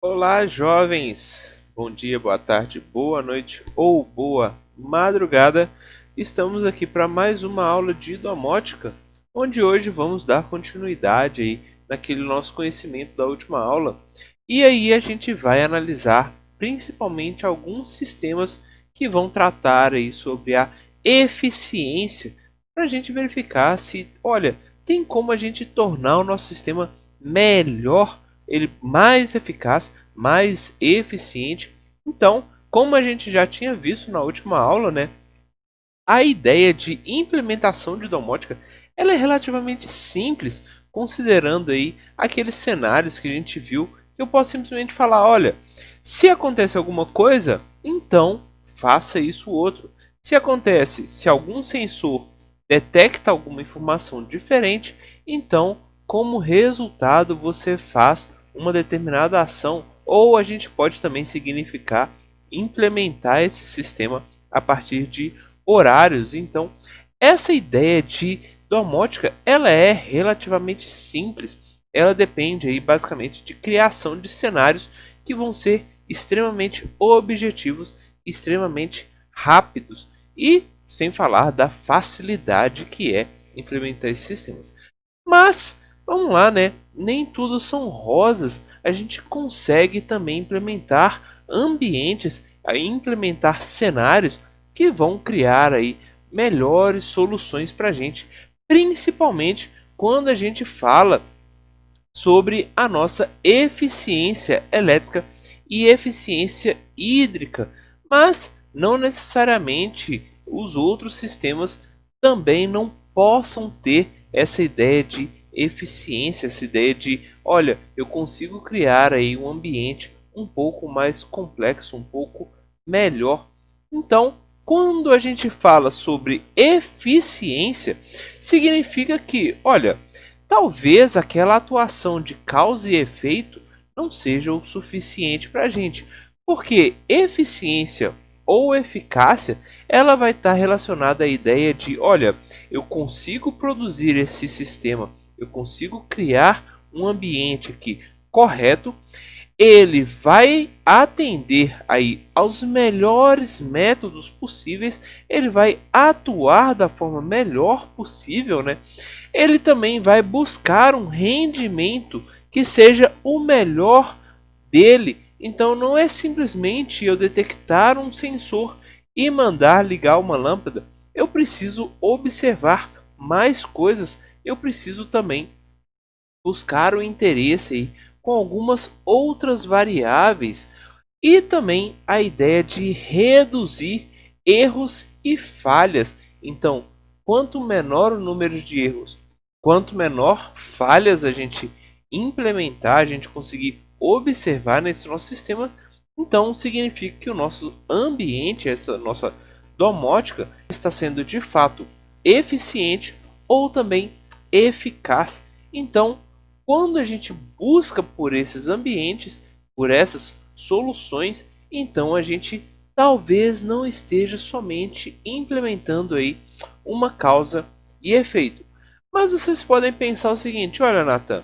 Olá, jovens! Bom dia, boa tarde, boa noite ou boa madrugada. Estamos aqui para mais uma aula de domótica, onde hoje vamos dar continuidade aí naquele nosso conhecimento da última aula. E aí a gente vai analisar principalmente alguns sistemas que vão tratar aí sobre a eficiência, para a gente verificar se, olha, tem como a gente tornar o nosso sistema melhor, ele mais eficaz, mais eficiente. Então, como a gente já tinha visto na última aula, né, a ideia de implementação de domótica ela é relativamente simples, considerando aí aqueles cenários que a gente viu, que eu posso simplesmente falar, olha, se acontece alguma coisa, então faça isso ou outro. Se algum sensor detecta alguma informação diferente, então como resultado você faz uma determinada ação, ou a gente pode também significar implementar esse sistema a partir de horários. Então, essa ideia de domótica, ela é relativamente simples. Ela depende aí basicamente de criação de cenários que vão ser extremamente objetivos, extremamente rápidos e sem falar da facilidade que é implementar esses sistemas. Mas vamos lá, né? Nem tudo são rosas. A gente consegue também implementar ambientes, implementar cenários que vão criar aí melhores soluções para a gente, principalmente quando a gente fala sobre a nossa eficiência elétrica e eficiência hídrica, mas não necessariamente os outros sistemas também não possam ter essa ideia de eficiência, essa ideia de, olha, eu consigo criar aí um ambiente um pouco mais complexo, um pouco melhor. Então, quando a gente fala sobre eficiência, significa que, olha, talvez aquela atuação de causa e efeito não seja o suficiente para a gente, porque eficiência ou eficácia ela vai estar relacionada à ideia de, olha, eu consigo produzir esse sistema, eu consigo criar um ambiente aqui correto, ele vai atender aí aos melhores métodos possíveis, ele vai atuar da forma melhor possível, né? Ele também vai buscar um rendimento que seja o melhor dele. Então não é simplesmente eu detectar um sensor e mandar ligar uma lâmpada. Eu preciso observar mais coisas. Eu preciso também buscar o interesse aí com algumas outras variáveis e também a ideia de reduzir erros e falhas. Então, quanto menor o número de erros, quanto menor falhas a gente implementar, a gente conseguir observar nesse nosso sistema, então significa que o nosso ambiente, essa nossa domótica, está sendo de fato eficiente ou também eficaz. Então, quando a gente busca por esses ambientes, por essas soluções, então a gente talvez não esteja somente implementando aí uma causa e efeito. Mas vocês podem pensar o seguinte, olha, Nathan,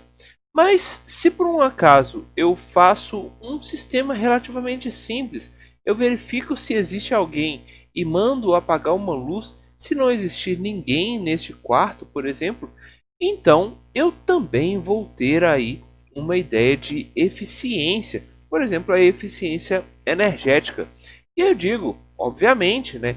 mas se por um acaso eu faço um sistema relativamente simples, eu verifico se existe alguém e mando apagar uma luz, se não existir ninguém neste quarto, por exemplo, então eu também vou ter aí uma ideia de eficiência, por exemplo, a eficiência energética. E eu digo, obviamente, né,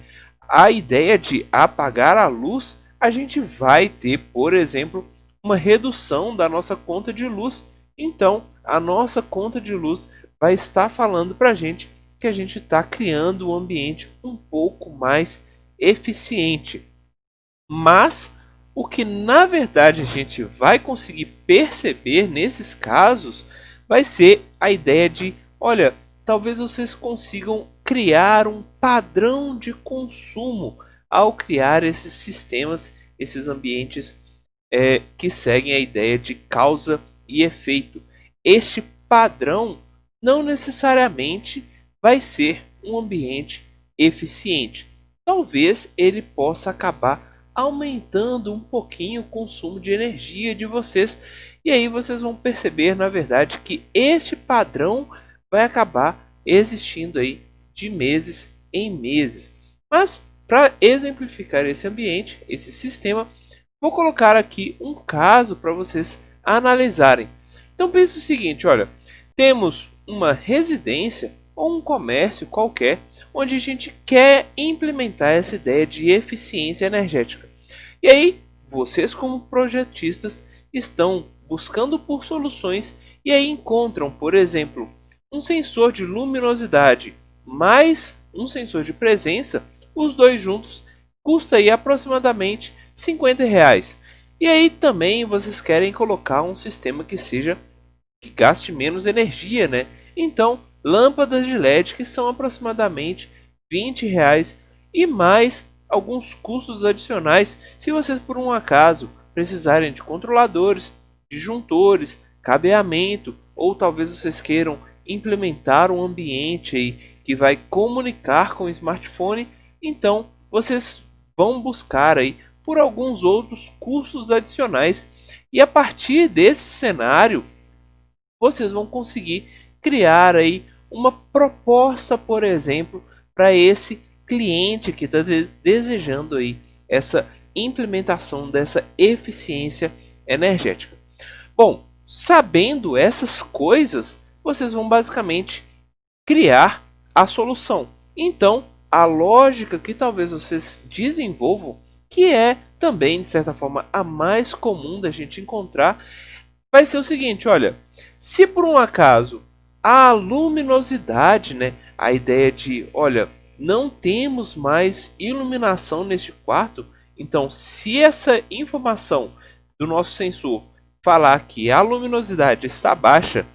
a ideia de apagar a luz, a gente vai ter, por exemplo, uma redução da nossa conta de luz. Então, a nossa conta de luz vai estar falando para a gente que a gente está criando um ambiente um pouco mais eficiente. Mas o que na verdade a gente vai conseguir perceber nesses casos vai ser a ideia de, olha, talvez vocês consigam criar um padrão de consumo ao criar esses sistemas, esses ambientes que seguem a ideia de causa e efeito. Este padrão não necessariamente vai ser um ambiente eficiente. Talvez ele possa acabar aumentando um pouquinho o consumo de energia de vocês. E aí vocês vão perceber, na verdade, que este padrão vai acabar existindo aí de meses em meses. Mas para exemplificar esse ambiente, esse sistema, vou colocar aqui um caso para vocês analisarem. Então pense o seguinte, olha, temos uma residência ou um comércio qualquer onde a gente quer implementar essa ideia de eficiência energética. E aí, vocês como projetistas estão buscando por soluções e aí encontram, por exemplo, um sensor de luminosidade mais um sensor de presença, os dois juntos custa aí aproximadamente R$ 50. E aí também vocês querem colocar um sistema que gaste menos energia, né? Então, lâmpadas de LED que são aproximadamente R$ 20 e mais alguns custos adicionais se vocês por um acaso precisarem de controladores, disjuntores, cabeamento ou talvez vocês queiram implementar um ambiente aí que vai comunicar com o smartphone, então vocês vão buscar aí por alguns outros custos adicionais e a partir desse cenário vocês vão conseguir criar aí uma proposta, por exemplo, para esse cliente que está desejando aí essa implementação dessa eficiência energética. Bom, sabendo essas coisas, vocês vão basicamente criar a solução. Então, a lógica que talvez vocês desenvolvam, que é também de certa forma a mais comum da gente encontrar, vai ser o seguinte, olha, se por um acaso a luminosidade, né, a ideia de, olha, não temos mais iluminação neste quarto, então se essa informação do nosso sensor falar que a luminosidade está baixa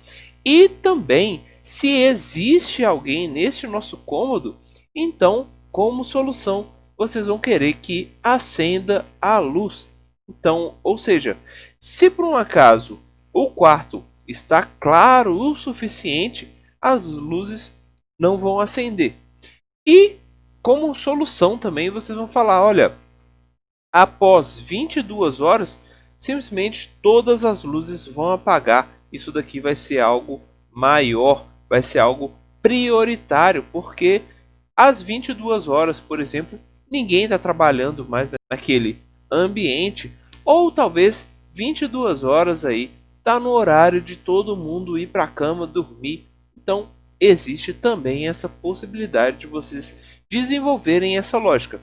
e também se existe alguém neste nosso cômodo, então como solução vocês vão querer que acenda a luz. Então, ou seja, se por um acaso o quarto está claro o suficiente, as luzes não vão acender. E como solução também vocês vão falar, olha, após 22 horas, simplesmente todas as luzes vão apagar. Isso daqui vai ser algo maior, vai ser algo prioritário, porque às 22 horas, por exemplo, ninguém está trabalhando mais naquele ambiente, ou talvez 22 horas aí está no horário de todo mundo ir para a cama dormir. Então existe também essa possibilidade de vocês desenvolverem essa lógica.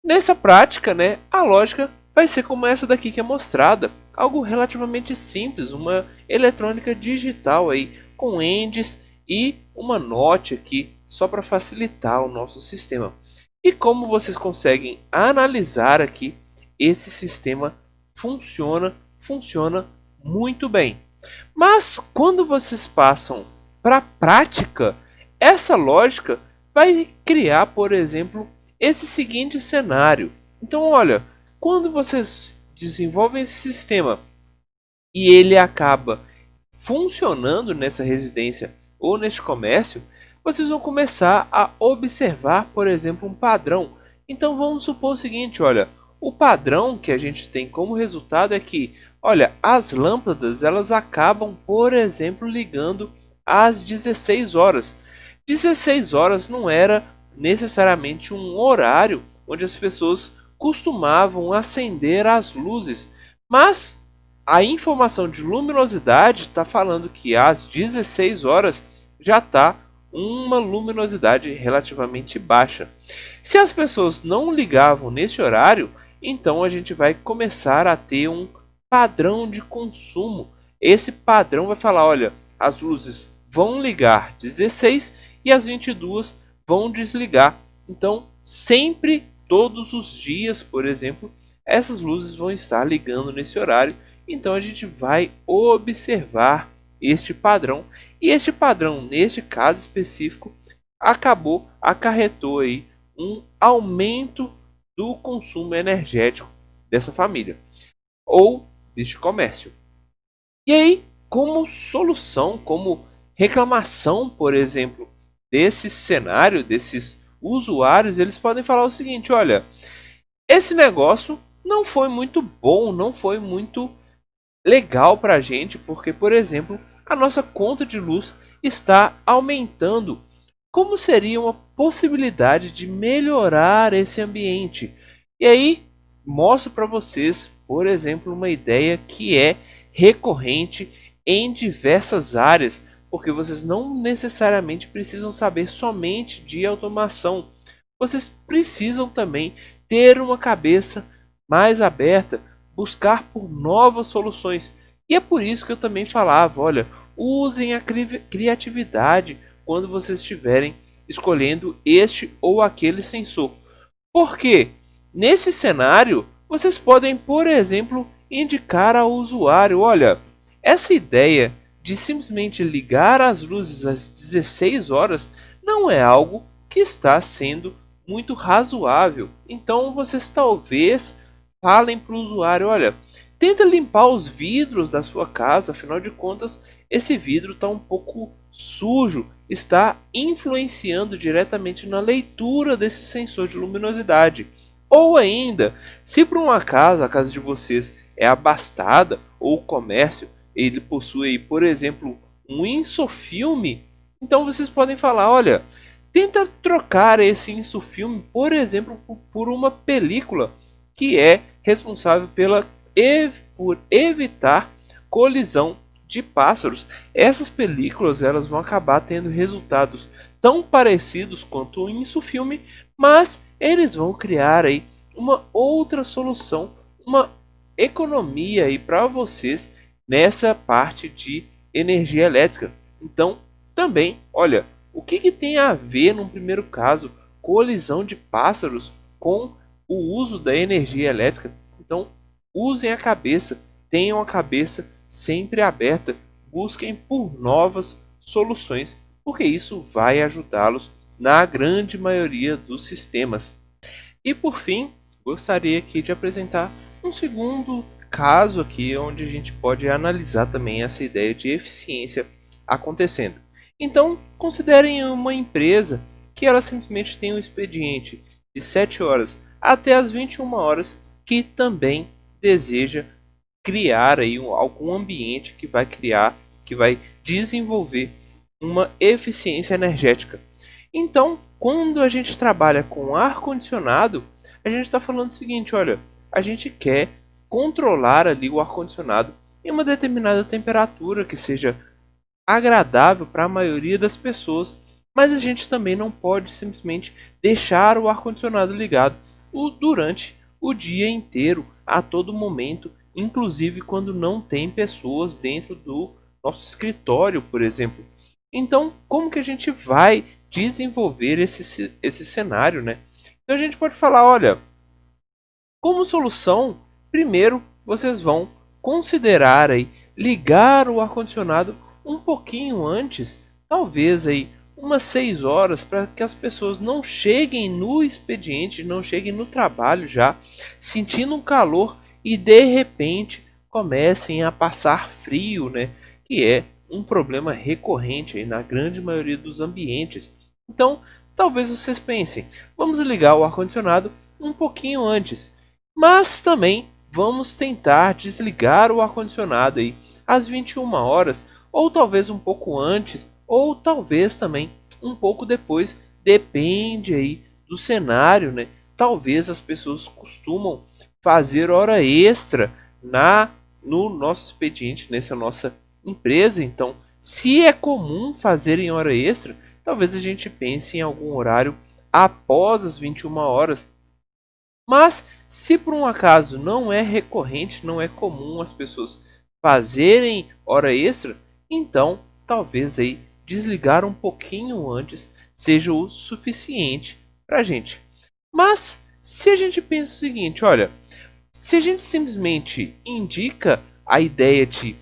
Nessa prática, né, a lógica vai ser como essa daqui que é mostrada, algo relativamente simples, uma eletrônica digital aí com endes e uma NOT aqui só para facilitar o nosso sistema. E como vocês conseguem analisar aqui, esse sistema funciona muito bem. Mas quando vocês passam para a prática, essa lógica vai criar, por exemplo, esse seguinte cenário. Então, olha, quando vocês desenvolvem esse sistema e ele acaba funcionando nessa residência ou neste comércio, vocês vão começar a observar, por exemplo, um padrão. Então vamos supor o seguinte, olha, o padrão que a gente tem como resultado é que, olha, as lâmpadas elas acabam, por exemplo, ligando às 16 horas. 16 horas não era necessariamente um horário onde as pessoas costumavam acender as luzes, mas a informação de luminosidade está falando que às 16 horas já está uma luminosidade relativamente baixa. Se as pessoas não ligavam nesse horário, então a gente vai começar a ter um padrão de consumo. Esse padrão vai falar, olha, as luzes vão ligar 16 e às 22 vão desligar. Então, sempre, todos os dias, por exemplo, essas luzes vão estar ligando nesse horário. Então, a gente vai observar este padrão. E este padrão, neste caso específico, acarretou aí um aumento do consumo energético dessa família ou deste comércio. E aí, como solução, como reclamação, por exemplo, desse cenário, desses usuários, eles podem falar o seguinte, olha, esse negócio não foi muito bom, não foi muito legal para a gente, porque, por exemplo, a nossa conta de luz está aumentando. Como seria uma possibilidade de melhorar esse ambiente? E aí, mostro para vocês, por exemplo, uma ideia que é recorrente em diversas áreas, porque vocês não necessariamente precisam saber somente de automação. Vocês precisam também ter uma cabeça mais aberta, buscar por novas soluções. E é por isso que eu também falava, olha, usem a criatividade quando vocês estiverem escolhendo este ou aquele sensor. Porque nesse cenário, vocês podem, por exemplo, indicar ao usuário, olha, essa ideia de simplesmente ligar as luzes às 16 horas não é algo que está sendo muito razoável. Então vocês talvez falem para o usuário, olha, tenta limpar os vidros da sua casa, afinal de contas, esse vidro está um pouco sujo, está influenciando diretamente na leitura desse sensor de luminosidade. Ou ainda, se por um acaso a casa de vocês é abastada ou o comércio ele possui, por exemplo, um insofilme, então vocês podem falar, olha, tenta trocar esse insofilme, por exemplo, por uma película que é responsável por evitar colisão de pássaros. Essas películas elas vão acabar tendo resultados tão parecidos quanto o insofilme, mas eles vão criar aí uma outra solução, uma economia aí para vocês nessa parte de energia elétrica. Então, também, olha, o que tem a ver num primeiro caso colisão de pássaros com o uso da energia elétrica? Então, usem a cabeça, tenham a cabeça sempre aberta, busquem por novas soluções, porque isso vai ajudá-los na grande maioria dos sistemas. E por fim, gostaria aqui de apresentar um segundo caso aqui onde a gente pode analisar também essa ideia de eficiência acontecendo. Então, considerem uma empresa que ela simplesmente tem um expediente de 7 horas até as 21 horas que também deseja criar aí algum ambiente que vai desenvolver uma eficiência energética. Então, quando a gente trabalha com ar-condicionado, a gente está falando o seguinte, olha, a gente quer controlar ali o ar-condicionado em uma determinada temperatura que seja agradável para a maioria das pessoas, mas a gente também não pode simplesmente deixar o ar-condicionado ligado durante o dia inteiro, a todo momento, inclusive quando não tem pessoas dentro do nosso escritório, por exemplo. Então, como que a gente vai desenvolver esse cenário, né? Então a gente pode falar, olha, como solução, primeiro vocês vão considerar aí ligar o ar-condicionado um pouquinho antes, talvez aí umas 6 horas, para que as pessoas não cheguem no expediente, não cheguem no trabalho já sentindo um calor e de repente comecem a passar frio, né? Que é um problema recorrente aí na grande maioria dos ambientes. Então, talvez vocês pensem, vamos ligar o ar-condicionado um pouquinho antes, mas também vamos tentar desligar o ar-condicionado aí às 21 horas, ou talvez um pouco antes, ou talvez também um pouco depois, depende aí do cenário, né? Talvez as pessoas costumam fazer hora extra no nosso expediente, nessa nossa empresa. Então, se é comum fazerem hora extra, talvez a gente pense em algum horário após as 21 horas. Mas, se por um acaso não é recorrente, não é comum as pessoas fazerem hora extra, então talvez aí desligar um pouquinho antes seja o suficiente para a gente. Mas, se a gente pensa o seguinte, olha, se a gente simplesmente indica a ideia de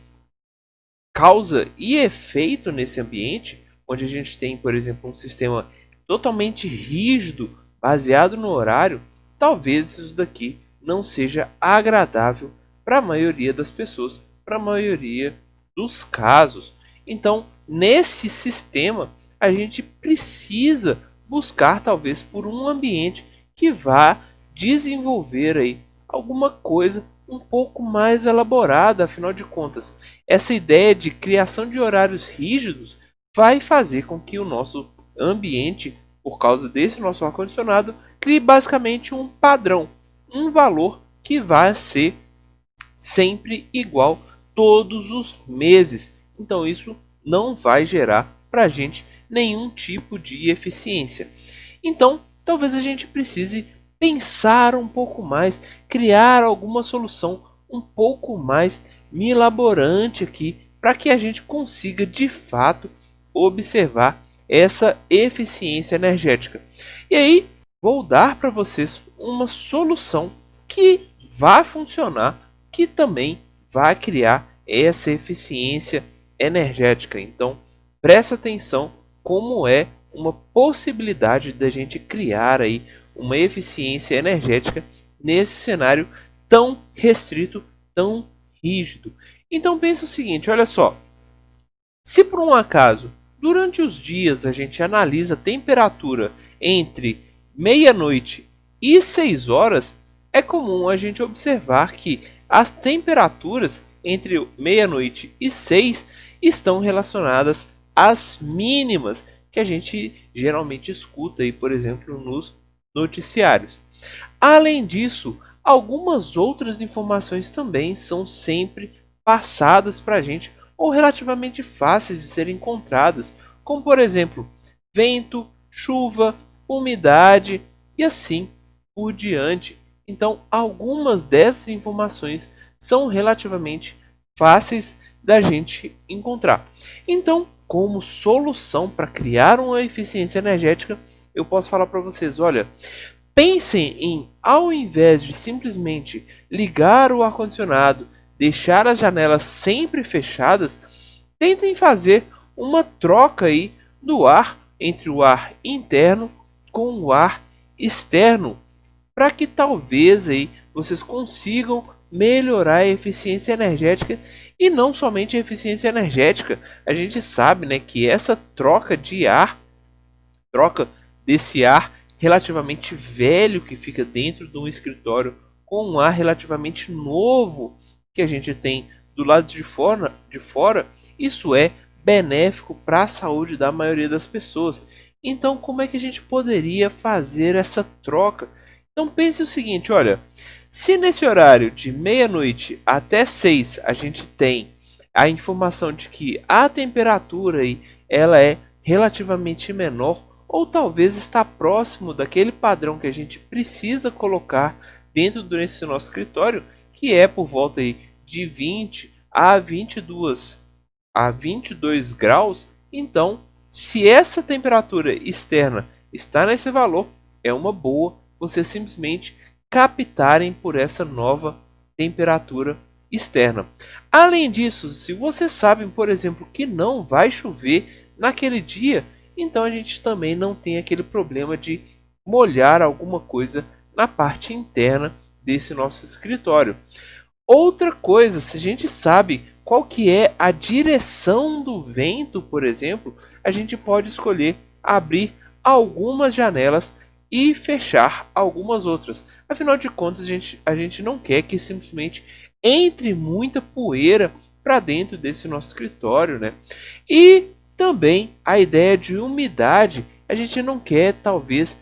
causa e efeito nesse ambiente, onde a gente tem, por exemplo, um sistema totalmente rígido, baseado no horário, talvez isso daqui não seja agradável para a maioria das pessoas, para a maioria dos casos. Então, nesse sistema, a gente precisa buscar talvez por um ambiente que vá desenvolver aí alguma coisa um pouco mais elaborada, afinal de contas. Essa ideia de criação de horários rígidos vai fazer com que o nosso ambiente, por causa desse nosso ar-condicionado, crie basicamente um padrão, um valor que vai ser sempre igual todos os meses. Então isso não vai gerar para a gente nenhum tipo de eficiência. Então talvez a gente precise pensar um pouco mais, criar alguma solução um pouco mais milaborante aqui para que a gente consiga de fato observar essa eficiência energética. E aí vou dar para vocês uma solução que vai funcionar, que também vai criar essa eficiência energética. Então, presta atenção como é uma possibilidade da gente criar aí uma eficiência energética nesse cenário tão restrito, tão rígido. Então pense o seguinte, olha só, se por um acaso durante os dias a gente analisa a temperatura entre meia-noite e 6 horas, é comum a gente observar que as temperaturas entre meia-noite e 6 estão relacionadas às mínimas que a gente geralmente escuta aí, por exemplo, nos noticiários. Além disso, algumas outras informações também são sempre passadas para a gente ou relativamente fáceis de serem encontradas, como por exemplo, vento, chuva, umidade e assim por diante. Então, algumas dessas informações são relativamente fáceis da gente encontrar. Então, como solução para criar uma eficiência energética, eu posso falar para vocês, olha, pensem em, ao invés de simplesmente ligar o ar-condicionado, deixar as janelas sempre fechadas, tentem fazer uma troca aí do ar entre o ar interno com o ar externo, para que talvez aí vocês consigam melhorar a eficiência energética e não somente a eficiência energética. A gente sabe, né, que essa troca de ar, troca desse ar relativamente velho que fica dentro de um escritório com um ar relativamente novo que a gente tem do lado de fora, isso é benéfico para a saúde da maioria das pessoas. Então, como é que a gente poderia fazer essa troca? Então, pense o seguinte, olha, se nesse horário de meia-noite até 6 a gente tem a informação de que a temperatura aí, ela é relativamente menor, ou talvez está próximo daquele padrão que a gente precisa colocar dentro desse nosso escritório, que é por volta aí de 20 a 22 graus. Então, se essa temperatura externa está nesse valor, é uma boa você simplesmente captarem por essa nova temperatura externa. Além disso, se vocês sabem, por exemplo, que não vai chover naquele dia, então a gente também não tem aquele problema de molhar alguma coisa na parte interna desse nosso escritório. Outra coisa, se a gente sabe qual que é a direção do vento, por exemplo, a gente pode escolher abrir algumas janelas e fechar algumas outras. Afinal de contas, a gente não quer que simplesmente entre muita poeira para dentro desse nosso escritório, né? E também a ideia de umidade, a gente não quer talvez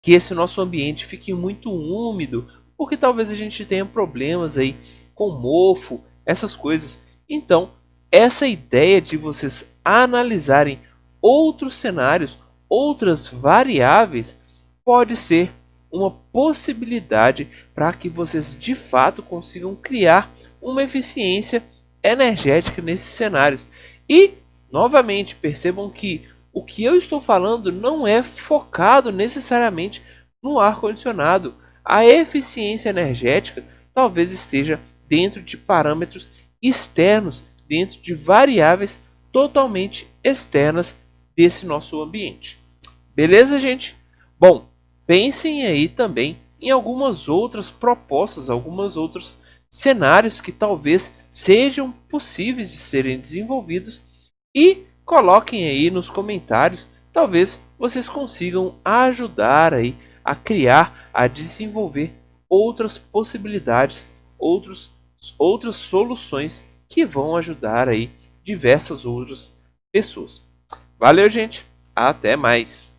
que esse nosso ambiente fique muito úmido, porque talvez a gente tenha problemas aí com mofo, essas coisas. Então, essa ideia de vocês analisarem outros cenários, outras variáveis, pode ser uma possibilidade para que vocês de fato consigam criar uma eficiência energética nesses cenários. E, novamente, percebam que o que eu estou falando não é focado necessariamente no ar-condicionado. A eficiência energética talvez esteja dentro de parâmetros externos, dentro de variáveis totalmente externas desse nosso ambiente. Beleza, gente? Bom, pensem aí também em algumas outras propostas, alguns outros cenários que talvez sejam possíveis de serem desenvolvidos e coloquem aí nos comentários. Talvez vocês consigam ajudar aí a criar, a desenvolver outras possibilidades outras soluções que vão ajudar aí diversas outras pessoas. Valeu, gente. Até mais.